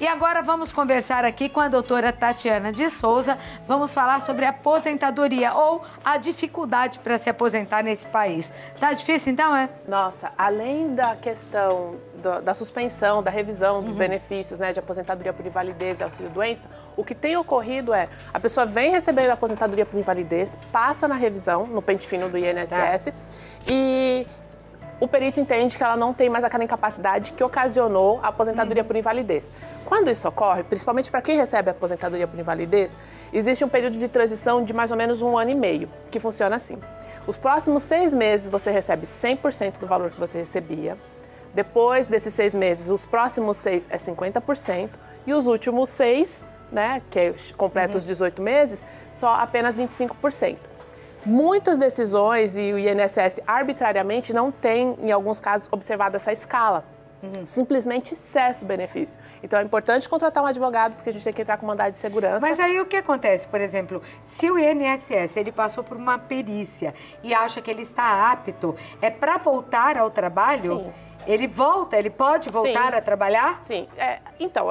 E agora vamos conversar aqui com a doutora Tatiana de Souza. Vamos falar sobre a aposentadoria ou a dificuldade para se aposentar nesse país. Tá difícil então, é? Nossa, além da questão da suspensão, da revisão dos benefícios, né, de aposentadoria por invalidez e auxílio-doença, o que tem ocorrido é, a pessoa vem recebendo a aposentadoria por invalidez, passa na revisão, no pente fino do INSS, e o perito entende que ela não tem mais aquela incapacidade que ocasionou a aposentadoria por invalidez. Quando isso ocorre, principalmente para quem recebe a aposentadoria por invalidez, existe um período de transição de mais ou menos 1 ano e meio, que funciona assim. Os próximos 6 meses você recebe 100% do valor que você recebia. Depois desses 6 meses, os próximos 6 é 50% e os últimos 6, né, que completa os 18 meses, só apenas 25%. Muitas decisões e o INSS arbitrariamente não tem, em alguns casos, observado essa escala. Simplesmente cessa o benefício. Então é importante contratar um advogado porque a gente tem que entrar com mandado de segurança. Mas aí o que acontece, por exemplo, se o INSS ele passou por uma perícia e acha que ele está apto, é para voltar ao trabalho? Sim. Ele volta, ele pode voltar a trabalhar? Sim. Então,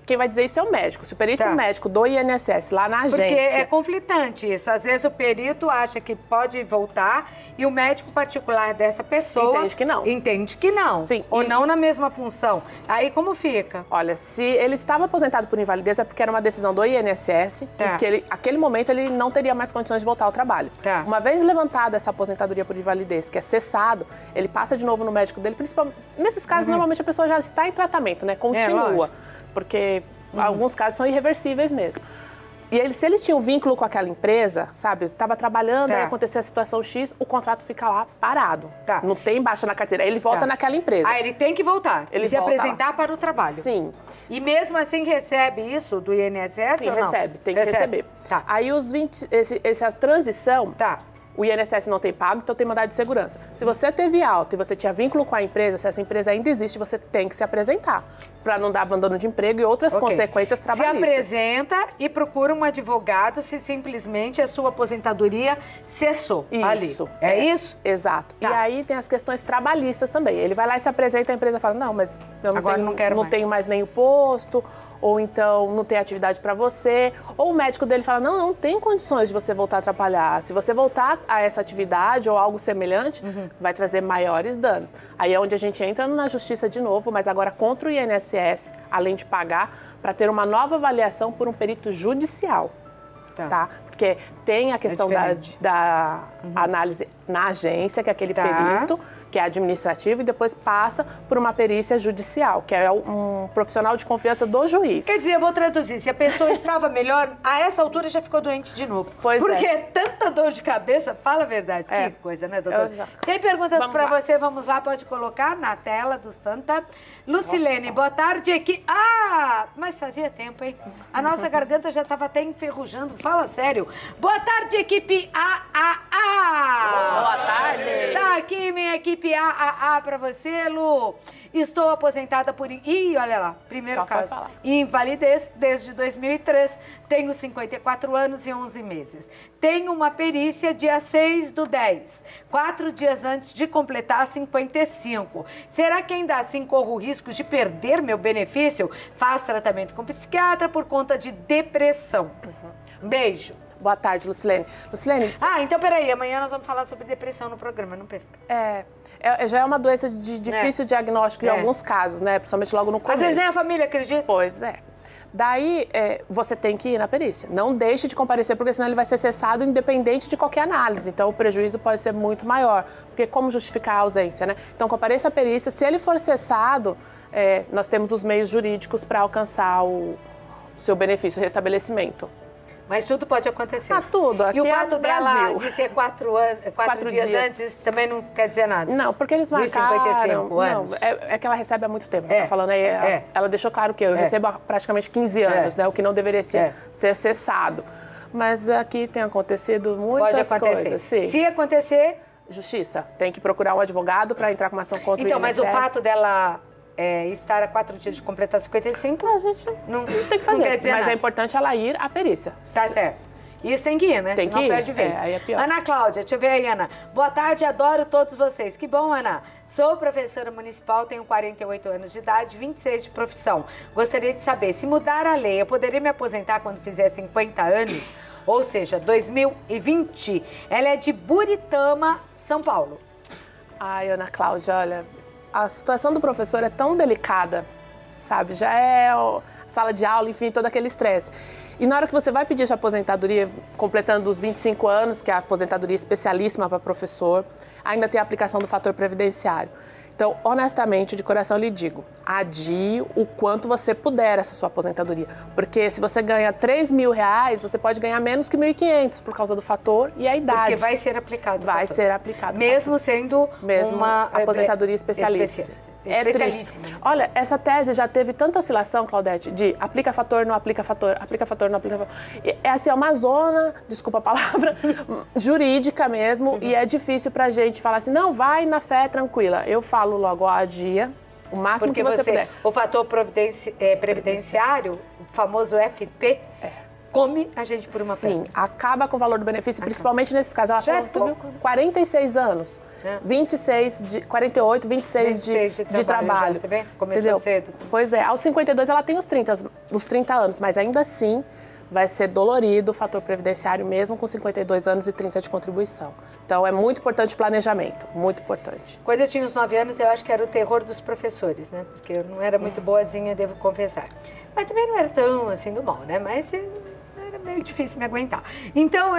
quem vai dizer isso é o médico. Se o perito médico do INSS lá na agência... Porque é conflitante isso. Às vezes o perito acha que pode voltar e o médico particular dessa pessoa... Entende que não. Entende que não. Sim. Ou não na mesma função. Aí como fica? Olha, se ele estava aposentado por invalidez é porque era uma decisão do INSS e que aquele momento ele não teria mais condições de voltar ao trabalho. Uma vez levantada essa aposentadoria por invalidez, que é cessado, ele passa de novo no médico dele, principalmente... Nesses casos, normalmente a pessoa já está em tratamento, né? Continua, porque alguns casos são irreversíveis mesmo. E se ele tinha um vínculo com aquela empresa, sabe? Estava trabalhando, aí aconteceu a situação X, o contrato fica lá parado. Não tem baixa na carteira. Aí ele volta naquela empresa. Ah, ele tem que voltar. Ele se apresentar para o trabalho. Sim. E mesmo assim recebe isso do INSS Sim, ou não? recebe. Tem que receber. Aí essa transição... O INSS não tem pago, então tem mandado de segurança. Se você teve alta e você tinha vínculo com a empresa, se essa empresa ainda existe, você tem que se apresentar para não dar abandono de emprego e outras consequências trabalhistas. Se apresenta e procura um advogado se simplesmente a sua aposentadoria cessou ali. É isso? Exato. E aí tem as questões trabalhistas também. Ele vai lá e se apresenta, a empresa fala, não, mas eu não tenho mais nem o posto, ou então não tem atividade para você, ou o médico dele fala, não tem condições de você voltar a trabalhar. Se você voltar a essa atividade ou algo semelhante, vai trazer maiores danos. Aí é onde a gente entra na justiça de novo, mas agora contra o INSS, além de pagar, para ter uma nova avaliação por um perito judicial. Tá? Porque tem a questão da análise na agência, que é aquele perito, que é administrativo, e depois passa por uma perícia judicial, que é um profissional de confiança do juiz. Quer dizer, eu vou traduzir, se a pessoa estava melhor, a essa altura já ficou doente de novo. Porque tanta dor de cabeça, fala a verdade. Que coisa, né, doutora? Tem perguntas para você, vamos lá, pode colocar na tela do Santa. Lucilene, boa tarde. Mas fazia tempo, hein? A nossa garganta já estava até enferrujando, fala sério. Boa tarde, equipe AAA! Boa tarde! Tá aqui minha equipe AAA pra você, Lu. Estou aposentada por... Ih, olha lá, primeiro caso. Invalidez desde 2003. Tenho 54 anos e 11 meses. Tenho uma perícia dia 6/10, 4 dias antes de completar 55. Será que ainda assim corro o risco de perder meu benefício? Faço tratamento com psiquiatra por conta de depressão. Beijo. Boa tarde, Lucilene. Lucilene... então peraí, amanhã nós vamos falar sobre depressão no programa, não perca. Já é uma doença de difícil diagnóstico em alguns casos, né? Principalmente logo no começo. Às vezes nem a família acredita. Pois é. Daí, você tem que ir na perícia. Não deixe de comparecer, porque senão ele vai ser cessado independente de qualquer análise. Então, o prejuízo pode ser muito maior. Porque como justificar a ausência, né? Então, compareça à perícia. Se ele for cessado, nós temos os meios jurídicos para alcançar o seu benefício, o restabelecimento. Mas tudo pode acontecer. Tudo. Aqui e o fato dela de ser 4 dias antes também não quer dizer nada? Não, porque eles marcaram... 55 anos? Não, é que ela recebe há muito tempo. Tá falando aí, ela deixou claro que eu recebo há praticamente 15 anos, né? O que não deveria ser cessado. Mas aqui tem acontecido muitas coisas. Sim. Se acontecer... Justiça. Tem que procurar um advogado para entrar com uma ação contra o INSS. Mas o fato dela... estar a 4 dias de completar 55, a gente não tem que fazer. Não quer dizer mas nada. É importante ela ir à perícia. Tá certo. Isso tem que ir, né? Tem senão que ir. perde vez. Aí é pior. Ana Cláudia, deixa eu ver aí, Ana. Boa tarde, adoro todos vocês. Que bom, Ana. Sou professora municipal, tenho 48 anos de idade, 26 de profissão. Gostaria de saber, se mudar a lei, eu poderia me aposentar quando fizer 50 anos? Ou seja, 2020. Ela é de Buritama, São Paulo. Ai, Ana Cláudia, olha, a situação do professor é tão delicada, sabe? Já é sala de aula, enfim, todo aquele estresse. E na hora que você vai pedir sua aposentadoria, completando os 25 anos, que é a aposentadoria especialíssima para professor, ainda tem a aplicação do fator previdenciário. Então, honestamente, de coração lhe digo, adie o quanto você puder essa sua aposentadoria. Porque se você ganha R$3.000, você pode ganhar menos que 1.500 por causa do fator e a idade. Porque vai ser aplicado. Vai ser aplicado. Mesmo sendo uma aposentadoria especialista. É triste. Olha, essa tese já teve tanta oscilação, Claudete, de aplica fator, não aplica fator, aplica fator, não aplica fator. É assim, é uma zona, desculpa a palavra, jurídica mesmo, e é difícil pra gente falar assim, não, vai na fé tranquila. Eu falo logo, adia, o máximo porque que você puder. O fator previdenciário, o famoso FP, come a gente por uma Sim, perna. acaba com o valor do benefício, principalmente nesses casos. Ela falou, você viu, 46 anos, 48, 26 de trabalho. Já, você vê? Começou cedo. Pois é, aos 52 ela tem os 30 anos, mas ainda assim vai ser dolorido o fator previdenciário mesmo com 52 anos e 30 de contribuição. Então é muito importante o planejamento, muito importante. Quando eu tinha uns 9 anos, eu acho que era o terror dos professores, né? Porque eu não era muito boazinha, devo confessar. Mas também não era tão assim do mal, né? Mas era meio difícil me aguentar. Então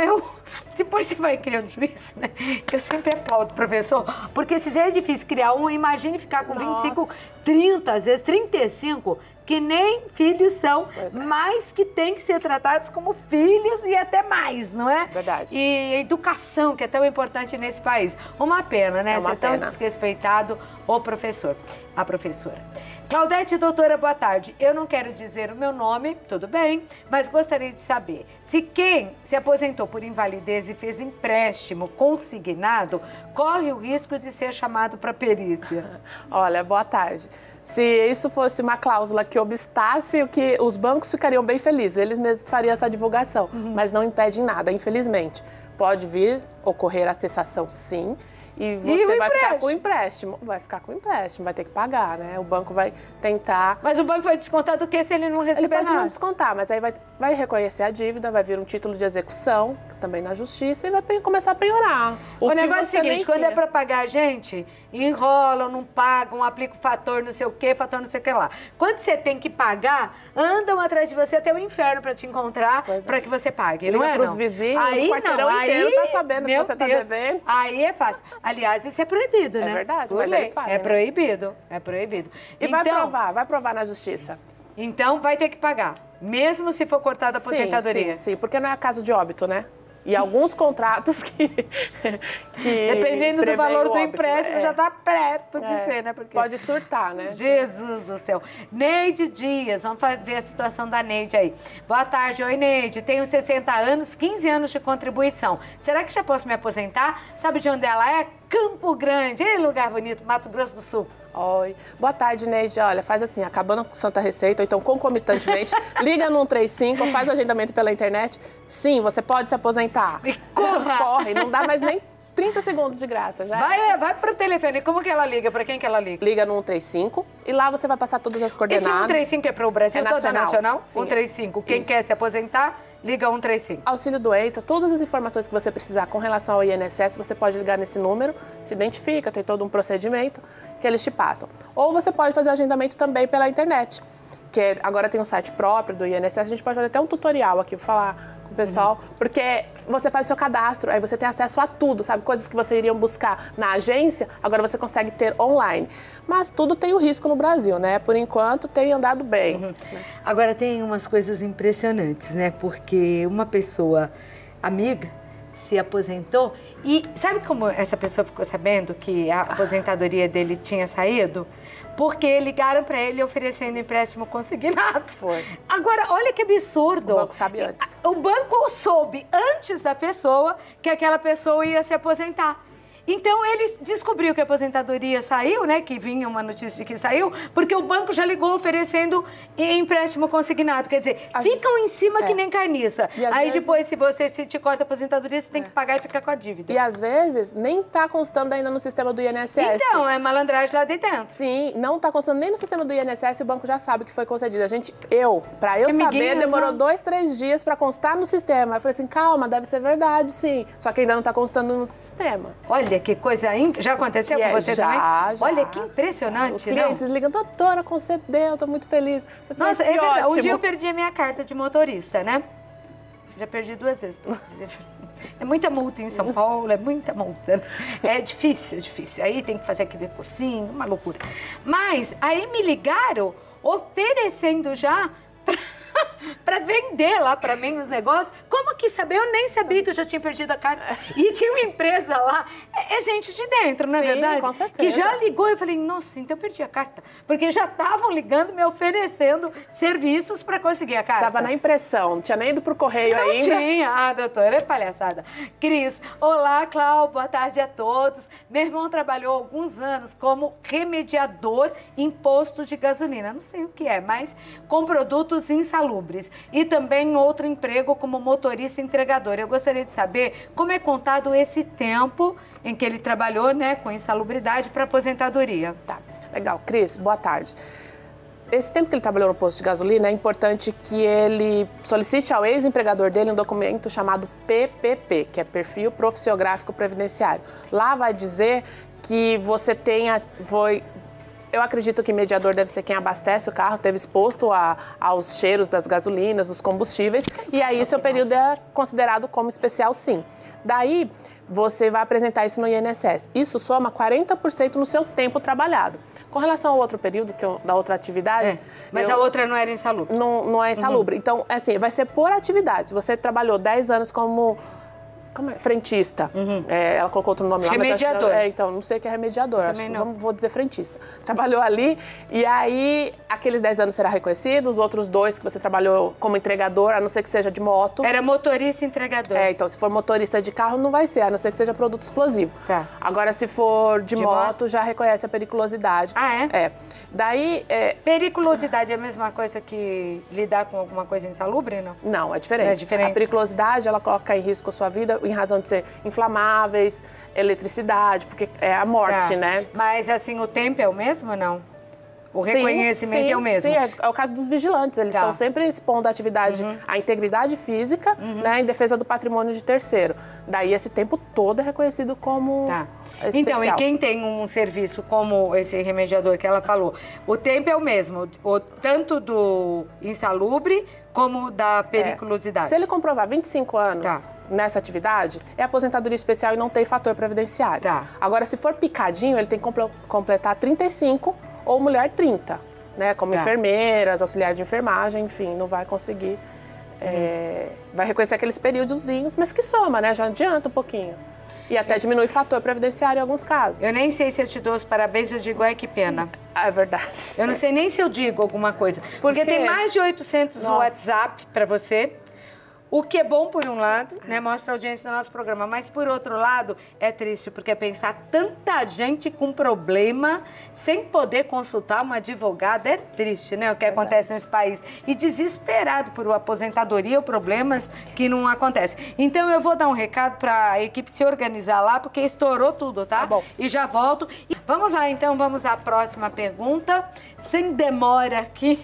depois você vai criando juízo, né? Eu sempre aplaudo o professor, porque se já é difícil criar um, imagine ficar com 25, 30, às vezes 35, que nem filhos são, mas que têm que ser tratados como filhos e até mais, não é? Verdade. E a educação, que é tão importante nesse país. Uma pena, né? Ser tão desrespeitado o professor, a professora. Claudete, doutora, boa tarde. Eu não quero dizer o meu nome, tudo bem, mas gostaria de saber se quem se aposentou por invalidez e fez empréstimo consignado corre o risco de ser chamado para perícia. Olha, boa tarde. Se isso fosse uma cláusula que obstasse o que os bancos ficariam bem felizes, eles mesmos fariam essa divulgação, mas não impede nada, infelizmente. Pode vir ocorrer a cessação, sim. E você vai ficar com o empréstimo. Vai ficar com o empréstimo, vai ter que pagar, né? O banco vai tentar... Mas o banco vai descontar do que se ele não receber nada? Ele pode não descontar, mas aí vai reconhecer a dívida, vai vir um título de execução, também na justiça, e vai começar a penhorar. O negócio é o seguinte, quando é pra pagar a gente, enrolam, não pagam, aplicam fator não sei o quê, fator não sei o que lá. Quando você tem que pagar, andam atrás de você até o inferno pra te encontrar, pra que você pague. Liga não é, pros vizinhos, aí, o quarteirão inteiro tá sabendo que você tá devendo. Aí é fácil. Aliás, isso é proibido, né? É verdade, mas eles fazem. É proibido, é proibido. E então, vai provar na justiça. Então, vai ter que pagar, mesmo se for cortada a aposentadoria. Sim, porque não é caso de óbito, né? E alguns contratos que dependendo do valor do empréstimo, já está perto de ser, né? Porque pode surtar, né? Jesus do céu. Neide Dias, vamos ver a situação da Neide aí. Boa tarde, oi Neide, tenho 60 anos, 15 anos de contribuição. Será que já posso me aposentar? Sabe de onde ela é? Campo Grande, lugar bonito, Mato Grosso do Sul. Oi. Boa tarde, Neide. Olha, faz assim, acabando com Santa Receita, ou então concomitantemente, liga no 135 ou faz o agendamento pela internet. Sim, você pode se aposentar. E corre, não dá mais nem 30 segundos de graça. Já vai pro telefone. Como que ela liga? Para quem que ela liga? Liga no 135 e lá você vai passar todas as coordenadas. Esse 135 é para o Brasil todo? É nacional? Sim, 135. Quem quer se aposentar, liga 135. Auxílio doença, todas as informações que você precisar com relação ao INSS, você pode ligar nesse número, se identifica, tem todo um procedimento que eles te passam. Ou você pode fazer o agendamento também pela internet, que agora tem um site próprio do INSS, a gente pode fazer até um tutorial aqui, vou falar com o pessoal, porque você faz o seu cadastro, aí você tem acesso a tudo, sabe? Coisas que você iria buscar na agência, agora você consegue ter online. Mas tudo tem o risco no Brasil, né? Por enquanto tem andado bem. Agora tem umas coisas impressionantes, né? Porque uma pessoa amiga se aposentou e sabe como essa pessoa ficou sabendo que a aposentadoria dele tinha saído? Porque ligaram para ele oferecendo empréstimo consignado. Foi. Agora, olha que absurdo. O banco sabe antes. O banco soube antes da pessoa que aquela pessoa ia se aposentar. Então, ele descobriu que a aposentadoria saiu, né? Que vinha uma notícia de que saiu, porque o banco já ligou oferecendo empréstimo consignado. Quer dizer, ficam em cima que nem carniça. Aí depois, se você te corta a aposentadoria, você tem que pagar e ficar com a dívida. E às vezes, nem tá constando ainda no sistema do INSS. Então, é malandragem lá de dentro. Sim, não tá constando nem no sistema do INSS, o banco já sabe que foi concedido. Pra eu saber, demorou 2, 3 dias pra constar no sistema. Eu falei assim, calma, deve ser verdade, sim. Só que ainda não tá constando no sistema. Olha que coisa já aconteceu com você também? Já. Olha que impressionante, os clientes ligam, doutora, concedeu, tô muito feliz. Nossa, é verdade. Um dia eu perdi a minha carta de motorista, né? Já perdi 2 vezes, pra dizer. É muita multa em São Paulo, é muita multa. É difícil, é difícil. Aí tem que fazer aquele cursinho, uma loucura. Mas aí me ligaram oferecendo já para vender lá para mim os negócios. Como que saber? Eu nem sabia que eu já tinha perdido a carta. E tinha uma empresa lá, é gente de dentro, não é verdade? Com certeza. Que já ligou e eu falei, nossa, então eu perdi a carta. Porque já estavam ligando, me oferecendo serviços para conseguir a carta. Tava na impressão, não tinha nem ido pro correio não ainda. Não tinha. Ah, doutora, é palhaçada. Cris, olá, Cláudio, boa tarde a todos. Meu irmão trabalhou alguns anos como remediador em posto de gasolina. Não sei o que é, mas com produtos insalubres. E também outro emprego como motorista entregador. Eu gostaria de saber como é contado esse tempo em que ele trabalhou, né, com insalubridade para aposentadoria. Tá, legal. Cris, boa tarde. Esse tempo que ele trabalhou no posto de gasolina, é importante que ele solicite ao ex-empregador dele um documento chamado PPP, que é Perfil Profissiográfico Previdenciário. Lá vai dizer que você eu acredito que mediador deve ser quem abastece o carro, teve exposto aos cheiros das gasolinas, dos combustíveis, e aí seu período é considerado como especial, sim. Daí, você vai apresentar isso no INSS. Isso soma 40% no seu tempo trabalhado. Com relação ao outro período, da outra atividade... Mas a outra não era insalubre. Não é insalubre. Então, assim, vai ser por atividade. Se você trabalhou 10 anos como frentista. Ela colocou outro nome lá. Remediador. Então, não sei o que é remediador. Vou dizer frentista. Trabalhou ali e aí aqueles 10 anos será reconhecido, os outros 2 que você trabalhou como entregador, a não ser que seja de moto. Era motorista e entregador. Então, se for motorista de carro, não vai ser, a não ser que seja produto explosivo. Tá. Agora, se for de moto, já reconhece a periculosidade. Ah, é? Daí... Periculosidade é a mesma coisa que lidar com alguma coisa insalubre, não? Não, é diferente. É diferente. A periculosidade, ela coloca em risco a sua vida em razão de ser inflamáveis, eletricidade, porque é a morte, né? Mas, assim, o tempo é o mesmo ou não? O reconhecimento é o mesmo? Sim, é o caso dos vigilantes. Eles estão sempre expondo a atividade, a integridade física, né, em defesa do patrimônio de terceiro. Daí, esse tempo todo é reconhecido como especial. Então, e quem tem um serviço como esse remediador que ela falou, o tempo é o mesmo, tanto do insalubre como da periculosidade? Se ele comprovar 25 anos nessa atividade, é aposentadoria especial e não tem fator previdenciário. Agora, se for picadinho, ele tem que completar 35 ou mulher 30, né? Como enfermeiras, auxiliar de enfermagem, enfim, não vai conseguir... vai reconhecer aqueles períodozinhos, mas que soma, né? Já adianta um pouquinho. E até diminui o fator previdenciário em alguns casos. Eu nem sei se eu te dou os parabéns, eu digo, ai, que pena. É verdade. Eu não sei nem se eu digo alguma coisa. Porque tem mais de 800 WhatsApp para você. O que é bom por um lado, né? Mostra a audiência do nosso programa. Mas por outro lado, é triste, porque pensar tanta gente com problema sem poder consultar uma advogada é triste, né? O que acontece nesse país. E desesperado por aposentadoria ou problemas que não acontecem. Então eu vou dar um recado para a equipe se organizar lá, porque estourou tudo, tá? Bom. E já volto. E vamos lá, então, vamos à próxima pergunta. Sem demora aqui,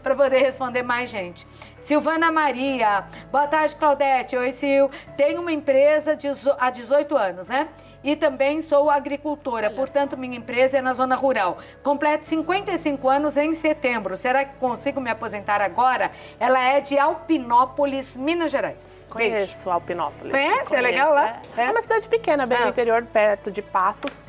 para poder responder mais gente. Silvana Maria, boa tarde, Claudete. Oi, Sil. Tenho uma empresa há 18 anos, né? E também sou agricultora, portanto, minha empresa é na zona rural. Completo 55 anos em setembro. Será que consigo me aposentar agora? Ela é de Alpinópolis, Minas Gerais. Conheço Alpinópolis. Conhece? É legal lá? É uma cidade pequena, bem no interior, perto de Passos.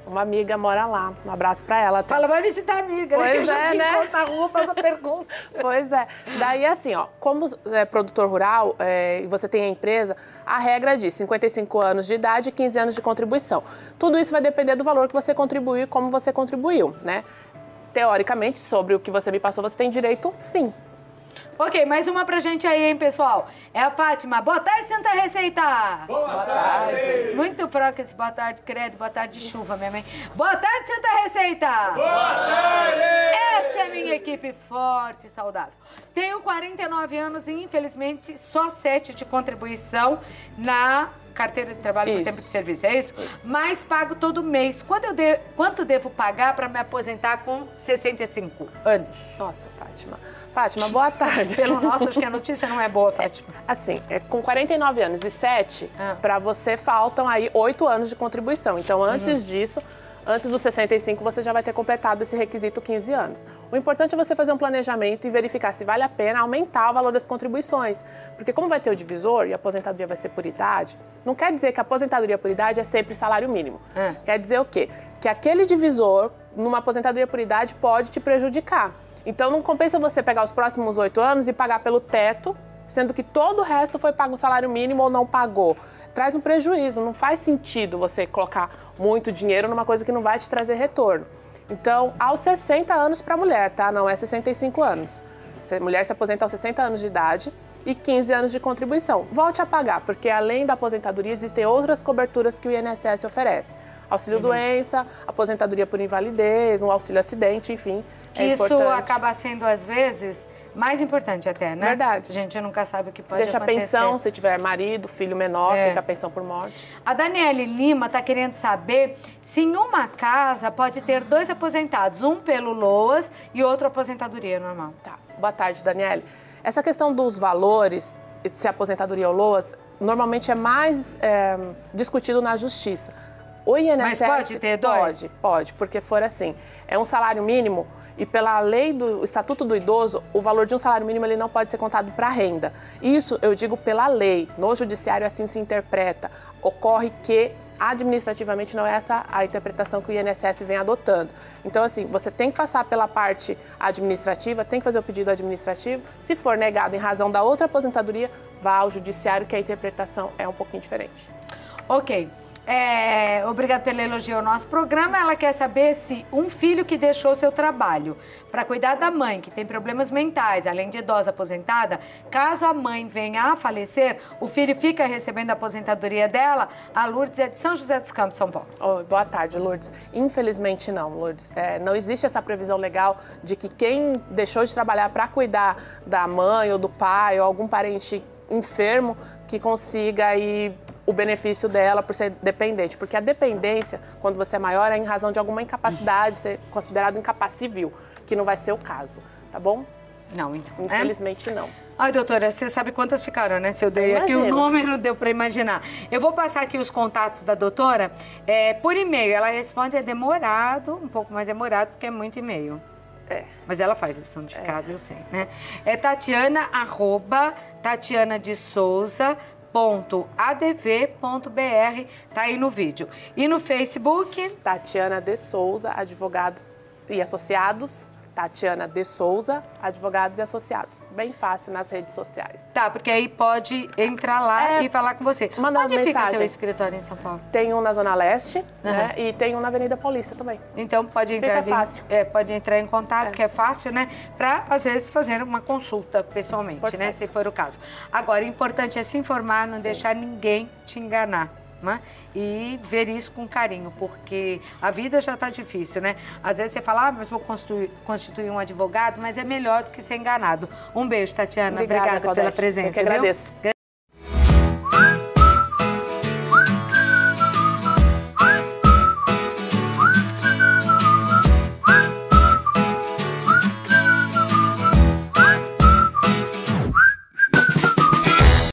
Uma amiga mora lá. Um abraço pra ela. Fala, vai visitar a amiga. Pois né? Na rua, faz a pergunta. Pois é. Daí, assim, ó, como produtor rural e você tem a empresa, a regra diz 55 anos de idade e 15 anos de contribuição. Tudo isso vai depender do valor que você contribuiu e como você contribuiu, né? Teoricamente, sobre o que você me passou, você tem direito, sim. Ok, mais uma pra gente aí, hein, pessoal? É a Fátima. Boa tarde, Santa Receita! Boa tarde! Muito fraco esse boa tarde, credo. Boa tarde de chuva, minha mãe. Boa tarde, Santa Receita! Boa tarde! Essa é a minha equipe forte e saudável. Tenho 49 anos e, infelizmente, só 7 de contribuição na carteira de trabalho por tempo de serviço, é isso? Mas pago todo mês. Quanto devo pagar para me aposentar com 65 anos? Nossa, Fátima. Fátima, boa tarde. Pelo nosso, acho que a notícia não é boa, Fátima. Assim, com 49 anos e 7, para você faltam aí 8 anos de contribuição. Então, antes disso, antes dos 65, você já vai ter completado esse requisito 15 anos. O importante é você fazer um planejamento e verificar se vale a pena aumentar o valor das contribuições. Porque como vai ter o divisor e a aposentadoria vai ser por idade, não quer dizer que a aposentadoria por idade é sempre salário mínimo. Quer dizer o quê? Que aquele divisor, numa aposentadoria por idade, pode te prejudicar. Então, não compensa você pegar os próximos 8 anos e pagar pelo teto, sendo que todo o resto foi pago um salário mínimo ou não pagou. Traz um prejuízo, não faz sentido você colocar muito dinheiro numa coisa que não vai te trazer retorno. Então, aos 60 anos para mulher, tá? Não é 65 anos. A mulher se aposenta aos 60 anos de idade e 15 anos de contribuição. Volte a pagar, porque além da aposentadoria existem outras coberturas que o INSS oferece. Auxílio-doença, aposentadoria por invalidez, um auxílio-acidente, enfim. Que isso acaba sendo, às vezes, mais importante até, né? Verdade. A gente nunca sabe o que pode acontecer. Deixa a pensão, se tiver marido, filho menor, fica a pensão por morte. A Daniele Lima está querendo saber se em uma casa pode ter 2 aposentados, um pelo LOAS e outro aposentadoria normal. Tá. Boa tarde, Daniele. Essa questão dos valores, se aposentadoria ou LOAS, normalmente é mais discutido na justiça. O INSS... Mas pode ter 2? Pode, porque for assim, é um salário mínimo e pela lei do Estatuto do Idoso, o valor de um salário mínimo ele não pode ser contado para renda. Isso eu digo pela lei, no judiciário assim se interpreta. Ocorre que administrativamente não é essa a interpretação que o INSS vem adotando. Então assim, você tem que passar pela parte administrativa, tem que fazer o pedido administrativo. Se for negado em razão da outra aposentadoria, vá ao judiciário que a interpretação é um pouquinho diferente. Ok. Obrigada pelo elogio ao nosso programa. Ela quer saber se um filho que deixou seu trabalho para cuidar da mãe, que tem problemas mentais, além de idosa aposentada, caso a mãe venha a falecer, o filho fica recebendo a aposentadoria dela. A Lourdes é de São José dos Campos, São Paulo. Boa tarde, Lourdes. Infelizmente não, Lourdes. Não existe essa previsão legal de que quem deixou de trabalhar para cuidar da mãe ou do pai ou algum parente enfermo que consiga aí o benefício dela por ser dependente, porque a dependência, quando você é maior, é em razão de alguma incapacidade, ser considerado incapaz civil, que não vai ser o caso, tá bom? Não, então. Infelizmente, não. Ai, doutora, você sabe quantas ficaram, né? Se eu dei aqui o número, deu para imaginar. Eu vou passar aqui os contatos da doutora por e-mail. Ela responde, é demorado, um pouco mais demorado, porque é muito e-mail. Mas ela faz lição de casa, eu sei, né? É Tatiana, @tatianadesouza.adv.br, tá aí no vídeo. E no Facebook? Tatiana de Souza, Advogados e Associados. Tatiana de Souza, Advogados e Associados. Bem fácil nas redes sociais. Tá, porque aí pode entrar lá e falar com você. Mandar Onde mensagem. fica o teu escritório em São Paulo? Tem um na Zona Leste, né? E tem um na Avenida Paulista também. Então pode entrar, fica fácil. Pode entrar em contato, que é fácil, né? Para, às vezes, fazer uma consulta pessoalmente, né? Se for o caso. Agora, o importante é se informar, não deixar ninguém te enganar. Né? E ver isso com carinho, porque a vida já está difícil, né? Às vezes você fala, mas vou constituir um advogado, mas é melhor do que ser enganado. Um beijo, Tatiana. Obrigada pela presença. Eu que agradeço. Viu?